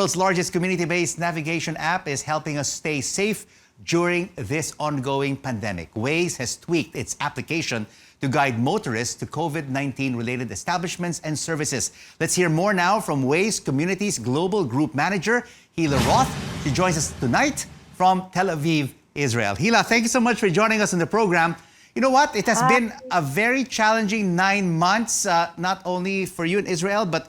world's largest community-based navigation app is helping us stay safe during this ongoing pandemic. Waze has tweaked its application to guide motorists to COVID-19 related establishments and services. Let's hear more now from Waze Community's Global Group Manager, Hila Roth. She joins us tonight from Tel Aviv, Israel. Hila, thank you so much for joining us in the program. You know what? It has been a very challenging 9 months, not only for you in Israel, but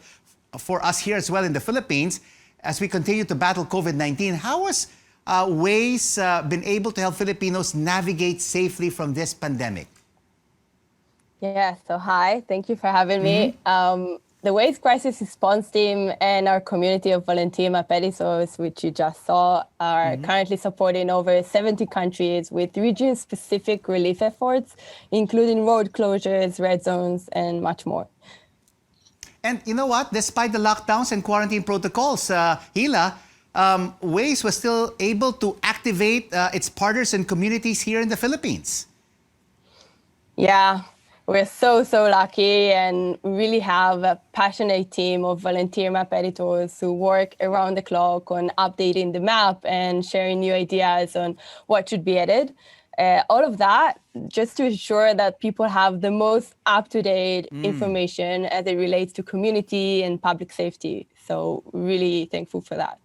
for us here as well in the Philippines, as we continue to battle COVID-19. How has Waze been able to help Filipinos navigate safely from this pandemic? Yeah, so hi, thank you for having me. The Waze Crisis Response Team and our community of volunteer mapeditors, which you just saw, are currently supporting over 70 countries with region-specific relief efforts, including road closures, red zones, and much more. And you know what? Despite the lockdowns and quarantine protocols, Hila, Waze was still able to activate its partners and communities here in the Philippines. Yeah. We're so lucky and really have a passionate team of volunteer map editors who work around the clock on updating the map and sharing new ideas on what should be added. All of that just to ensure that people have the most up-to-date information as it relates to community and public safety. So really thankful for that.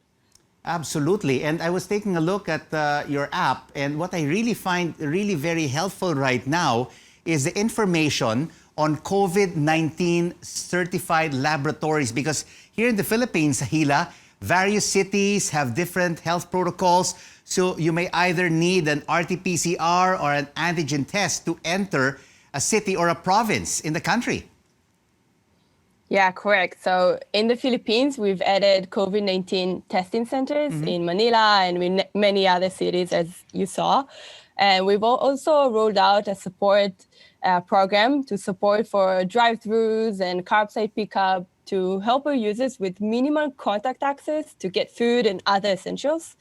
Absolutely. And I was taking a look at your app, and what I really find really very helpful right now is the information on COVID-19 certified laboratories, because here in the Philippines, Hila, various cities have different health protocols. So you may either need an RT-PCR or an antigen test to enter a city or a province in the country. Yeah, correct. So in the Philippines, we've added COVID-19 testing centers in Manila and in many other cities, as you saw. And we've also rolled out a support program to support for drive-thrus and curbside pickup to help our users with minimal contact access to get food and other essentials.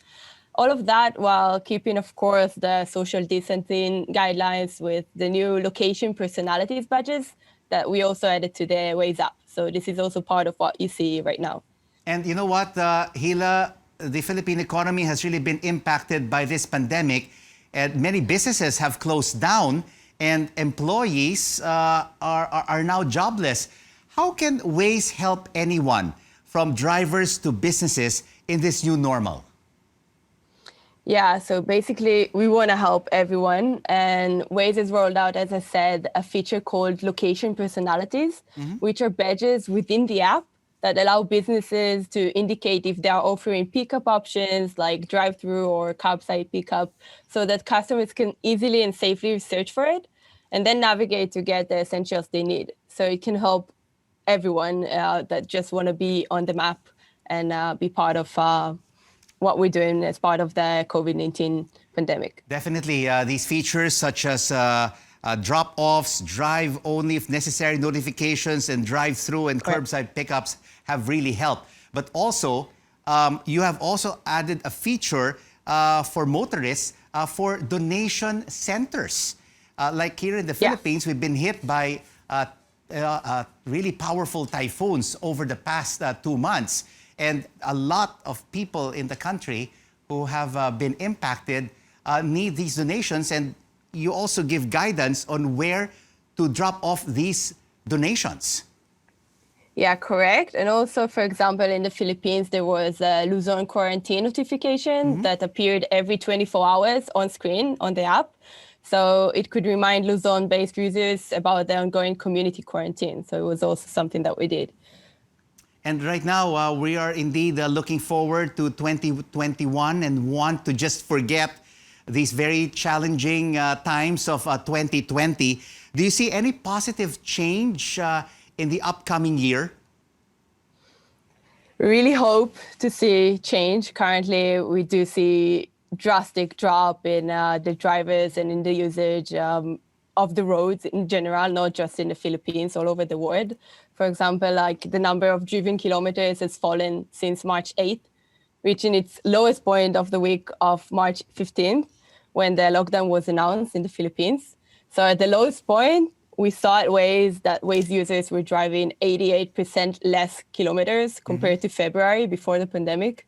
All of that while keeping, of course, the social distancing guidelines with the new location personalities badges that we also added to the Waze app. So this is also part of what you see right now. And you know what, Hila, the Philippine economy has really been impacted by this pandemic, and many businesses have closed down and employees are now jobless. How can Waze help anyone, from drivers to businesses, in this new normal? Yeah, so basically we want to help everyone, and Waze has rolled out, as I said, a feature called Location Personalities, which are badges within the app that allow businesses to indicate if they are offering pickup options like drive-through or curbside pickup, so that customers can easily and safely search for it and then navigate to get the essentials they need. So it can help everyone that just want to be on the map and be part of what we're doing as part of the COVID-19 pandemic. Definitely. These features such as drop-offs, drive-only if necessary notifications, and drive-through and curbside pickups have really helped. But also, you have also added a feature for motorists for donation centers. Like here in the Philippines, we've been hit by really powerful typhoons over the past 2 months. And a lot of people in the country who have been impacted need these donations. And you also give guidance on where to drop off these donations. Yeah, correct. And also, for example, in the Philippines, there was a Luzon quarantine notification that appeared every 24 hours on screen on the app. So it could remind Luzon-based users about the ongoing community quarantine. So it was also something that we did. And right now, we are indeed looking forward to 2021 and want to just forget these very challenging times of 2020. Do you see any positive change in the upcoming year? We really hope to see change. Currently, we do see drastic drop in the drivers and in the usage of the roads in general, not just in the Philippines, all over the world. For example, like the number of driven kilometers has fallen since March 8th, reaching its lowest point of the week of March 15th, when the lockdown was announced in the Philippines. So at the lowest point, we saw at Waze that Waze users were driving 88% less kilometers compared to February before the pandemic.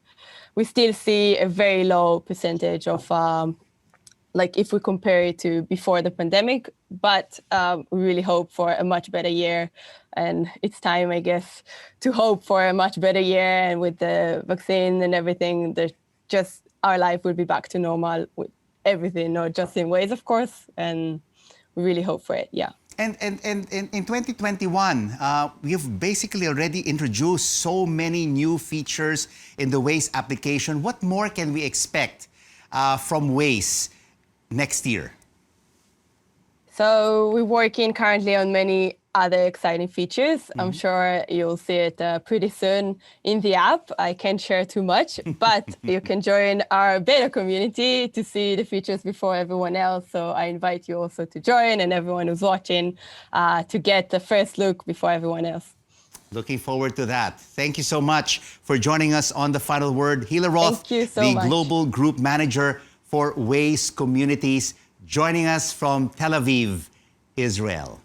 We still see a very low percentage of like if we compare it to before the pandemic, but we really hope for a much better year. And it's time, I guess, to hope for a much better year. And with the vaccine and everything, just our life will be back to normal with everything, not just in Ways, of course. And we really hope for it, yeah. And in 2021, you've basically already introduced so many new features in the Waze application. What more can we expect from Waze next year? So we're working currently on many other exciting features. I'm sure you'll see it pretty soon in the app. I can't share too much, but you can join our beta community to see the features before everyone else. So I invite you also to join, and everyone who's watching to get the first look before everyone else. Looking forward to that. Thank you so much for joining us on The Final Word. Hila Roth, Thank you so the much. Global Group Manager for Waze Communities, joining us from Tel Aviv, Israel.